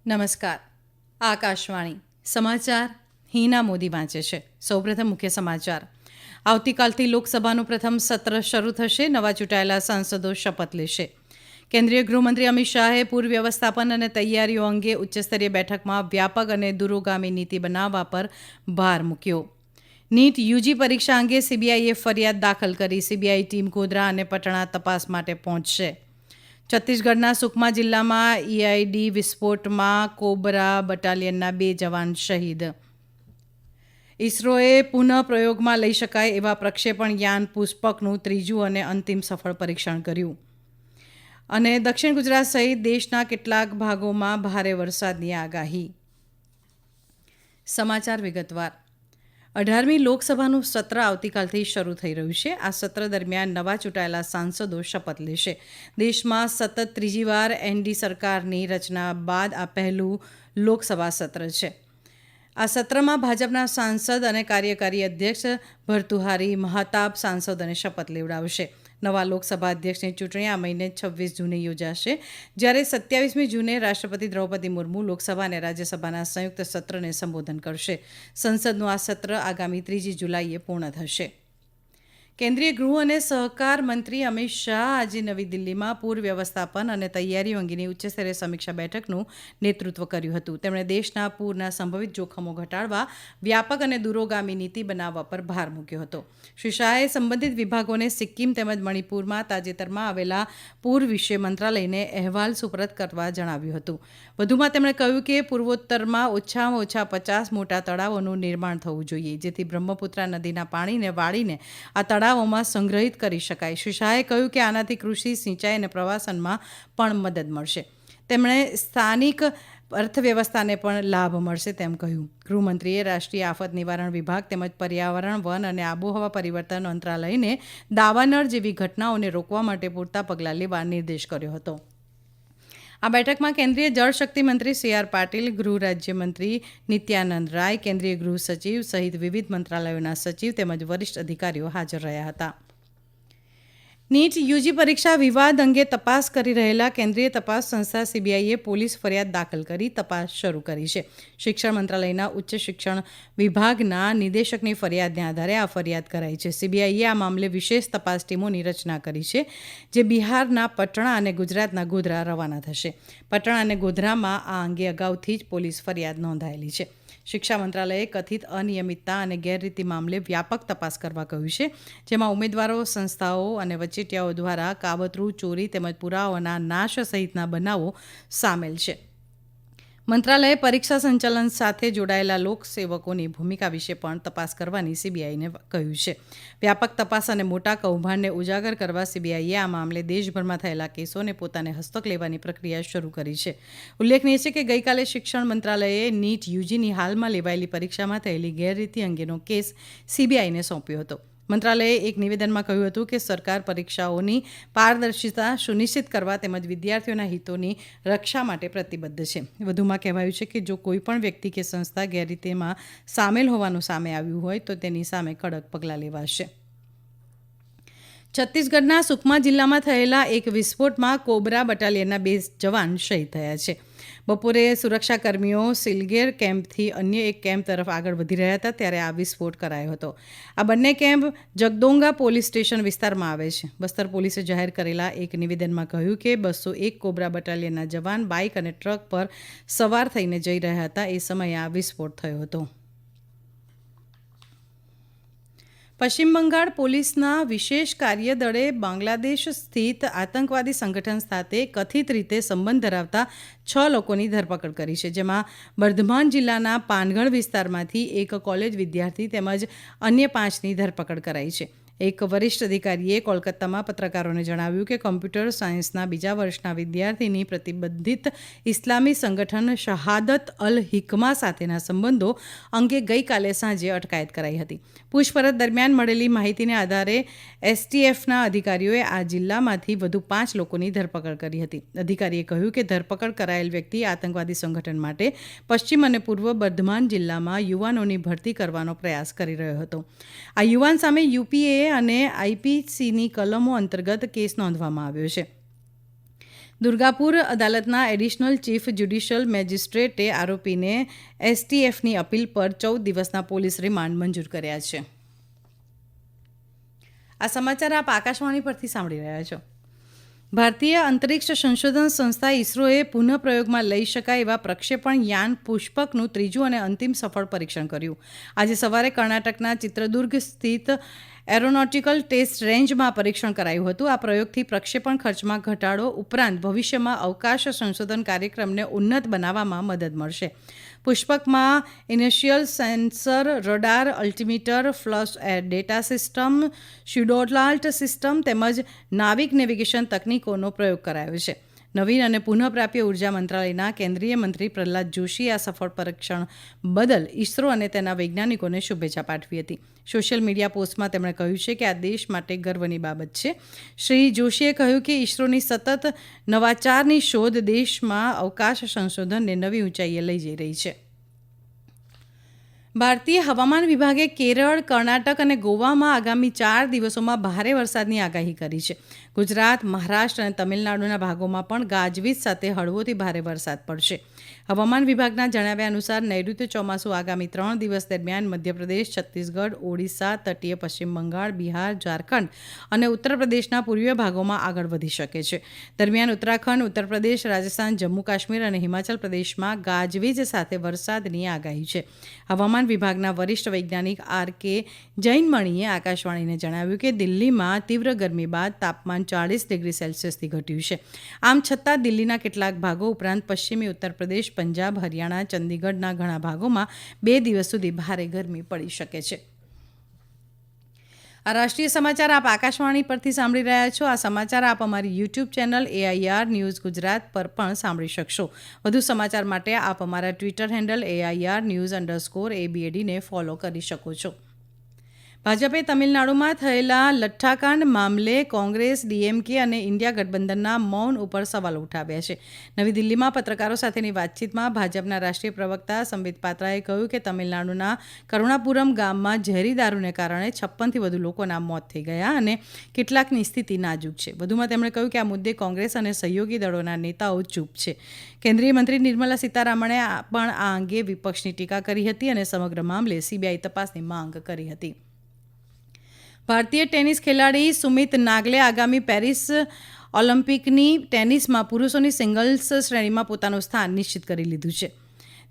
નમસ્કાર. આકાશવાણી સમાચાર હિના મોદી વાંચે છે. સૌપ્રથમ મુખ્ય સમાચાર. આવતીકાલથી લોકસભાનું પ્રથમ સત્ર શરૂ થશે. નવા ચૂંટાયેલા સાંસદો શપથ લેશે. કેન્દ્રીય ગૃહમંત્રી અમિત શાહે પૂર વ્યવસ્થાપન અને તૈયારીઓ અંગે ઉચ્ચસ્તરીય બેઠકમાં વ્યાપક અને દૂરોગામી નીતિ બનાવવા પર ભાર મૂક્યો. નીટ યુજી પરીક્ષા અંગે સીબીઆઈએ ફરિયાદ દાખલ કરી. સીબીઆઈ ટીમ ગોધરા અને પટણા તપાસ માટે પહોંચશે. છત્તીસગઢના સુકમા જિલ્લામાં ઈઆઈડી વિસ્ફોટમાં કોબરા બટાલિયનના 2 જવાન શહીદ. ઇસરોએ પુનઃ પ્રયોગમાં લઈ શકાય એવા પ્રક્ષેપણ યાન પુષ્પકનું ત્રીજું અને અંતિમ સફળ પરીક્ષણ કર્યું. અને દક્ષિણ ગુજરાત સહિત દેશના કેટલાક ભાગોમાં ભારે વરસાદની આગાહી. સમાચાર વિગતવાર. 18મી લોકસભાનું સત્ર આવતીકાલથી શરૂ થઈ રહ્યું છે. આ સત્ર દરમિયાન નવા ચૂંટાયેલા સાંસદો શપથ લેશે. દેશમાં સતત ત્રીજી વાર એનડી સરકારની રચના બાદ આ પહેલું લોકસભા સત્ર છે. આ સત્રમાં ભાજપના સાંસદ અને કાર્યકારી અધ્યક્ષ ભર્તુહારી મહાતાબ સાંસદોને શપથ લેવડાવશે. નવા લોકસભા અધ્યક્ષની ચૂંટણી આ મહિને 26 જૂને યોજાશે, જ્યારે 27મી જૂને રાષ્ટ્રપતિ દ્રૌપદી મુર્મુ લોકસભા અને રાજ્યસભાના સંયુક્ત સત્રને સંબોધન કરશે. સંસદનું આ સત્ર આગામી 3 જુલાઈએ પૂર્ણ થશે. કેન્દ્રીય ગૃહ અને સહકાર મંત્રી અમિત શાહ આજે નવી દિલ્હીમાં પૂર વ્યવસ્થાપન અને તૈયારીઓ અંગેની ઉચ્ચસ્તરીય સમીક્ષા બેઠકનું નેતૃત્વ કર્યું હતું. તેમણે દેશના પૂરના સંભવિત જોખમો ઘટાડવા વ્યાપક અને દૂરોગામી નીતિ બનાવવા પર ભાર મૂક્યો હતો. શ્રી શાહે સંબંધિત વિભાગોને સિક્કિમ તેમજ મણિપુરમાં તાજેતરમાં આવેલા પૂર વિશે મંત્રાલયને અહેવાલ સુપરત કરવા જણાવ્યું હતું. વધુમાં તેમણે કહ્યું કે પૂર્વોત્તરમાં ઓછામાં ઓછા 50 મોટા તળાવોનું નિર્માણ થવું જોઈએ, જેથી બ્રહ્મપુત્રા નદીના પાણીને વાળીને આ તળાવોમાં સંગ્રહિત કરી શકાય. શ્રી શાહે કહ્યું કે આનાથી કૃષિ, સિંચાઈ અને પ્રવાસનમાં પણ મદદ મળશે. તેમણે સ્થાનિક અર્થવ્યવસ્થાને પણ લાભ મળશે તેમ કહ્યું. ગૃહમંત્રીએ રાષ્ટ્રીય આફત નિવારણ વિભાગ તેમજ પર્યાવરણ, વન અને આબોહવા પરિવર્તન મંત્રાલયને દાવાનળ જેવી ઘટનાઓને રોકવા માટે પૂરતા પગલાં લેવા નિર્દેશ કર્યો હતો. આ બેઠકમાં કેન્દ્રીય જળશક્તિ મંત્રી સી.આર. પાટીલ, ગૃહ રાજ્યમંત્રી નિત્યાનંદ રાય, કેન્દ્રીય ગૃહ સચિવ સહિત વિવિધ મંત્રાલયોના સચિવ તેમજ વરિષ્ઠ અધિકારીઓ હાજર રહ્યા હતા. નીટ યુજી પરીક્ષા વિવાદ અંગે તપાસ કરી રહેલા કેન્દ્રીય તપાસ સંસ્થા સીબીઆઈએ પોલીસ ફરિયાદ દાખલ કરી તપાસ શરૂ કરી છે. શિક્ષણ મંત્રાલયના ઉચ્ચ શિક્ષણ વિભાગના નિદેશકની ફરિયાદને આધારે આ ફરિયાદ કરાઈ છે. સીબીઆઈએ આ મામલે વિશેષ તપાસ ટીમોની રચના કરી છે, જે બિહારના પટણા અને ગુજરાતના ગોધરા રવાના થશે. પટણા અને ગોધરામાં આ અંગે અગાઉથી જ પોલીસ ફરિયાદ નોંધાયેલી છે. શિક્ષા મંત્રાલયે કથિત અનિયમિતતા અને ગેરરીતિ મામલે વ્યાપક તપાસ કરવા કહ્યું છે, જેમાં ઉમેદવારો, સંસ્થાઓ અને વચેટિયાઓ દ્વારા કાવતરું, ચોરી તેમજ પુરાવાના નાશ સહિતના બનાવો સામેલ છે. મંત્રાલયે પરીક્ષા સંચાલન સાથે જોડાયેલા લોકસેવકોની ભૂમિકા વિશે પણ તપાસ કરવાની સીબીઆઈને કહ્યું છે. વ્યાપક તપાસ અને મોટા કૌભાંડને ઉજાગર કરવા સીબીઆઈએ આ મામલે દેશભરમાં થયેલા કેસોને પોતાને હસ્તક લેવાની પ્રક્રિયા શરૂ કરી છે. ઉલ્લેખનીય છે કે ગઈકાલે શિક્ષણ મંત્રાલયે નીટ યુજીની હાલમાં લેવાયેલી પરીક્ષામાં થયેલી ગેરરીતિ અંગેનો કેસ સીબીઆઈને સોંપ્યો હતો. મંત્રાલયે એક નિવેદનમાં કહ્યું હતું કે સરકાર પરીક્ષાઓની પારદર્શિતા સુનિશ્ચિત કરવા તેમજ વિદ્યાર્થીઓના હિતોની રક્ષા માટે પ્રતિબદ્ધ છે. વધુમાં કહેવાયું છે કે જો કોઈપણ વ્યક્તિ કે સંસ્થા ગેરરીતિમાં સામેલ હોવાનું સામે આવ્યું હોય તો તેની સામે કડક પગલાં લેવાશે. છત્તીસગઢના સુકમા જિલ્લામાં થયેલા એક વિસ્ફોટમાં કોબરા બટાલિયનના 2 જવાન શહીદ થયા છે. બપોરે સુરક્ષાકર્મીઓ સિલગેર કેમ્પથી અન્ય એક કેમ્પ તરફ આગળ વધી રહ્યા હતા, ત્યારે આ વિસ્ફોટ કરાયો હતો. આ બંને કેમ્પ જગદોંગા પોલીસ સ્ટેશન વિસ્તારમાં આવે છે. બસ્તર પોલીસે જાહેર કરેલા એક નિવેદનમાં કહ્યું કે 201 કોબરા બટાલિયનના જવાન બાઇક અને ટ્રક પર સવાર થઈને જઈ રહ્યા હતા. એ સમયે આ વિસ્ફોટ થયો હતો. પશ્ચિમ બંગાળ પોલીસના વિશેષ કાર્યદળે બાંગ્લાદેશ સ્થિત આતંકવાદી સંગઠન સાથે કથિત રીતે સંબંધ ધરાવતા 6 લોકોની ધરપકડ કરી છે, જેમાં બર્ધમાન જિલ્લાના પાનગઢ વિસ્તારમાંથી એક કોલેજ વિદ્યાર્થી તેમજ અન્ય 5ની ધરપકડ કરાઈ છે. એક વરિષ્ઠ અધિકારીએ કોલકાતામાં પત્રકારોને જણાવ્યું કે કોમ્પ્યુટર સાયન્સના બીજા વર્ષના વિદ્યાર્થીની પ્રતિબંધિત ઇસ્લામી સંગઠન શહાદત અલ હિકમા સાથેના સંબંધો અંગે ગઈકાલે સાંજે અટકાયત કરાઈ હતી. પૂછપરછ દરમિયાન મળેલી માહિતીને આધારે એસટીએફના અધિકારીઓએ આ જિલ્લામાંથી વધુ 5 લોકોની ધરપકડ કરી હતી. અધિકારીએ કહ્યું કે ધરપકડ કરાયેલ વ્યક્તિ આતંકવાદી સંગઠન માટે પશ્ચિમ અને પૂર્વ બર્ધમાન જિલ્લામાં યુવાનોની ભરતી કરવાનો પ્રયાસ કરી રહ્યો હતો. આ યુવાન સામે યુપીએ અને આઈપીસીની કલમો અંતર્ગત કેસ નોંધવામાં આવ્યો છે. દુર્ગાપુર અદાલતના એડિશનલ ચીફ જ્યુડિશિયલ મેજિસ્ટ્રેટે આરોપીને એસટીએફની અપીલ પર 14 દિવસના પોલીસ રિમાન્ડ મંજૂર કર્યા છે. આ સમાચાર આપ આકાશવાણી પરથી સાંભળી રહ્યા છો. ભારતીય અંતરિક્ષ સંશોધન સંસ્થા ઇસરોએ પુનઃપ્રયોગમાં લઈ શકાય એવા પ્રક્ષેપણ યાન પુષ્પકનું ત્રીજું અને અંતિમ સફળ પરીક્ષણ કર્યું. આજે સવારે કર્ણાટકના ચિત્રદુર્ગ સ્થિત એરોનોટિકલ ટેસ્ટ રેન્જમાં પરીક્ષણ કરાયું હતું. આ પ્રયોગથી પ્રક્ષેપણ ખર્ચમાં ઘટાડો ઉપરાંત ભવિષ્યમાં અવકાશ સંશોધન કાર્યક્રમને ઉન્નત બનાવવામાં મદદ મળશે. પુષ્પકમાં inertial sensor, radar, altimeter, flush air data system, pseudolite system તેમજ નાવિક નેવિગેશન તકનીકોનો પ્રયોગ કરાયો છે. નવીન અને પુનઃપ્રાપ્ય ઉર્જા મંત્રાલયના કેન્દ્રીય મંત્રી પ્રહલાદ જોશીએ આ સફળ પરીક્ષણ બદલ ઇસરો અને તેના વૈજ્ઞાનિકોને શુભેચ્છા પાઠવી હતી. સોશિયલ મીડિયા પોસ્ટમાં તેમણે કહ્યું છે કે આ દેશ માટે ગર્વની બાબત છે. શ્રી જોશીએ કહ્યું કે ઇસરોની સતત નવાચારની શોધ દેશમાં અવકાશ સંશોધનને નવી ઊંચાઈએ લઈ જઈ રહી છે. ભારતીય હવામાન વિભાગે કેરળ, કર્ણાટક અને ગોવામાં આગામી 4 દિવસોમાં ભારે વરસાદની આગાહી કરી છે. ગુજરાત, મહારાષ્ટ્ર અને તમિલનાડુના ભાગોમાં પણ ગાજવીજ સાથે હળવોથી ભારે વરસાદ પડશે. હવામાન વિભાગના જણાવ્યા અનુસાર નૈઋત્ય ચોમાસું આગામી 3 દિવસ દરમિયાન મધ્યપ્રદેશ, છત્તીસગઢ, ઓડિશા, તટીય પશ્ચિમ બંગાળ, બિહાર, ઝારખંડ અને ઉત્તર પ્રદેશના પૂર્વીય ભાગોમાં આગળ વધી શકે છે. દરમિયાન ઉત્તરાખંડ, ઉત્તર પ્રદેશ, રાજસ્થાન, જમ્મુ કાશ્મીર અને હિમાચલ પ્રદેશમાં ગાજવીજ સાથે વરસાદની આગાહી છે. હવામાન વિભાગના વરિષ્ઠ વૈજ્ઞાનિક આર.કે. જૈનમણીએ આકાશવાણીને જણાવ્યું કે દિલ્હીમાં તીવ્ર ગરમી બાદ તાપમાન 40 ડિગ્રી સેલ્સિયસથી ઘટ્યું છે. આમ છતાં દિલ્હીના કેટલાક ભાગો ઉપરાંત પશ્ચિમી ઉત્તર પ્રદેશ, પંજાબ, હરિયાણા, ચંદીગઢના ઘણા ભાગોમાં 2 દિવસ સુધી ભારે ગરમી પડી શકે છે. આ રાષ્ટ્રીય સમાચાર આપ આકાશવાણી પરથી સાંભળી રહ્યા છો. આ સમાચાર આપ અમારી YouTube channel AIR news Gujarat પર પણ સાંભળી શકશો. વધુ સમાચાર માટે આપ અમારા ટ્વિટર હેન્ડલ AIR_news_ABAD ને ફોલો કરી શકો છો. ભાજપે તમિલનાડુમાં થયેલા લઠ્ઠાકાંડ મામલે કોંગ્રેસ, DMK અને ઇન્ડિયા ગઠબંધનના મૌન ઉપર સવાલો ઉઠાવ્યા છે. નવી દિલ્હીમાં પત્રકારો સાથેની વાતચીતમાં ભાજપના રાષ્ટ્રીય પ્રવક્તા સંબિત પાત્રાએ કહ્યું કે તમિલનાડુના કરુણાપુરમ ગામમાં ઝેરી દારૂને કારણે 56થી વધુ લોકોના મોત થઈ ગયા અને કેટલાકની સ્થિતિ નાજુક છે. વધુમાં તેમણે કહ્યું કે આ મુદ્દે કોંગ્રેસ અને સહયોગી દળોના નેતાઓ ચૂપ છે. કેન્દ્રીય મંત્રી નિર્મલા સીતારામણે પણ આ અંગે વિપક્ષની ટીકા કરી હતી અને સમગ્ર મામલે CBI તપાસની માંગ કરી હતી. ભારતીય ટેનિસ ખેલાડી સુમિત નાગલે આગામી પેરિસ ઓલિમ્પિકની ટેનિસમાં પુરુષોની સિંગલ્સ શ્રેણીમાં પોતાનું સ્થાન નિશ્ચિત કરી લીધું છે.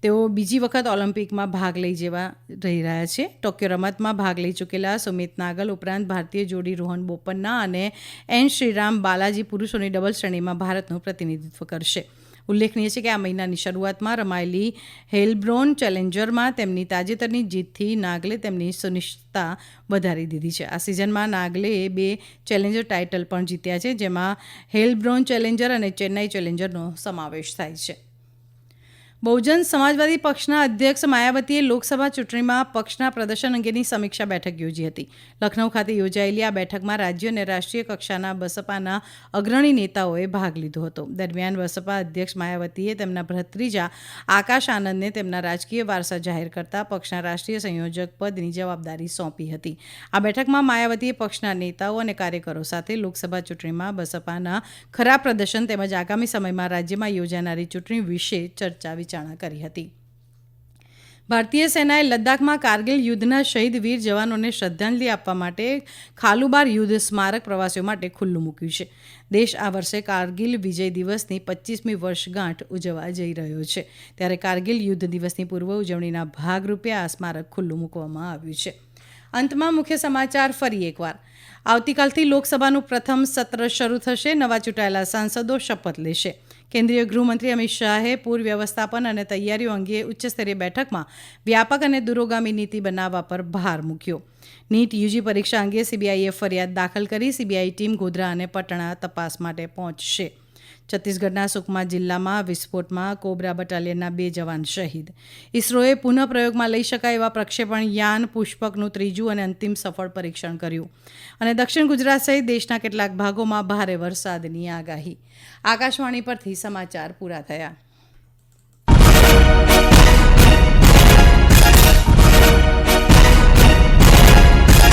તેઓ બીજી વખત ઓલિમ્પિકમાં ભાગ લઈ રહી રહ્યા છે. ટોક્યો રમતમાં ભાગ લઈ ચૂકેલા સુમિત નાગલ ઉપરાંત ભારતીય જોડી રોહન બોપન્ના અને એન શ્રીરામ બાલાજી પુરુષોની ડબલ શ્રેણીમાં ભારતનું પ્રતિનિધિત્વ કરશે. ઉલ્લેખનીય છે કે આ મહિનાની શરૂઆતમાં રમાયેલી હેલબ્રોન ચેલેન્જરમાં તેમની તાજેતરની જીતથી નાગલે તેમની સુનિશ્ચિતતા વધારી દીધી છે. આ સિઝનમાં નાગલેએ 2 ચેલેન્જર ટાઇટલ પણ જીત્યા છે, જેમાં હેલબ્રોન ચેલેન્જર અને ચેન્નાઈ ચેલેન્જરનો સમાવેશ થાય છે. બહુજન સમાજવાદી પક્ષના અધ્યક્ષ માયાવતીએ લોકસભા ચૂંટણીમાં પક્ષના પ્રદર્શન અંગેની સમીક્ષા બેઠક યોજી હતી. લખનૌ ખાતે યોજાયેલી આ બેઠકમાં રાજ્ય અને રાષ્ટ્રીય કક્ષાના બસપાના અગ્રણી નેતાઓએ ભાગ લીધો હતો. દરમિયાન બસપા અધ્યક્ષ માયાવતીએ તેમના ભત્રીજા આકાશ આનંદને તેમના રાજકીય વારસા જાહેર કરતા પક્ષના રાષ્ટ્રીય સંયોજક પદની જવાબદારી સોંપી હતી. આ બેઠકમાં માયાવતીએ પક્ષના નેતાઓ અને કાર્યકરો સાથે લોકસભા ચૂંટણીમાં બસપાના ખરાબ પ્રદર્શન તેમજ આગામી સમયમાં રાજ્યમાં યોજાનારી ચૂંટણી વિશે ચર્ચા કરી હતી. ભારતીય સેનાએ લદ્દાખમાં કારગિલ યુદ્ધના શહીદ વીર જવાનોને શ્રદ્ધાંજલિ આપવા માટે ખાલુબાર યુદ્ધ સ્મારક પ્રવાસીઓ માટે ખુલ્લું મૂક્યું છે. દેશ આ વર્ષે કારગિલ વિજય દિવસની 25મી વર્ષગાંઠ ઉજવવા જઈ રહ્યો છે. ત્યારે કારગિલ યુદ્ધ દિવસની પૂર્વ ઉજવણીના ભાગરૂપે આ સ્મારક ખુલ્લું મૂકવામાં આવ્યું છે. અંતમાં મુખ્ય સમાચાર ફરી એકવાર. આવતીકાલથી લોકસભાનું પ્રથમ સત્ર શરૂ થશે. નવા ચૂંટાયેલા સાંસદો શપથ લેશે. કેન્દ્રીય ગૃહમંત્રી અમિત શાહે પૂર વ્યવસ્થાપન અને તૈયારીઓ અંગે ઉચ્ચસ્તરીય બેઠકમાં વ્યાપક અને દૂરોગામી નીતિ બનાવવા પર ભાર મૂક્યો. નીટ UG પરીક્ષા અંગે CBIએ ફરિયાદ દાખલ કરી. CBI ટીમ ગોધરા અને પટણા તપાસ માટે પહોંચશે. છત્તીસગઢના સુકમા જિલ્લામાં વિસ્ફોટમાં કોબરા બટાલિયનના 2 જવાન શહીદ. ઇસરોએ પુનઃપ્રયોગમાં લઈ શકાય એવા પ્રક્ષેપણ યાન પુષ્પકનું ત્રીજું અને અંતિમ સફળ પરીક્ષણ કર્યું. અને દક્ષિણ ગુજરાત સહિત દેશના કેટલાક ભાગોમાં ભારે વરસાદની આગાહી. આકાશવાણી પરથી સમાચાર પૂરા થયા.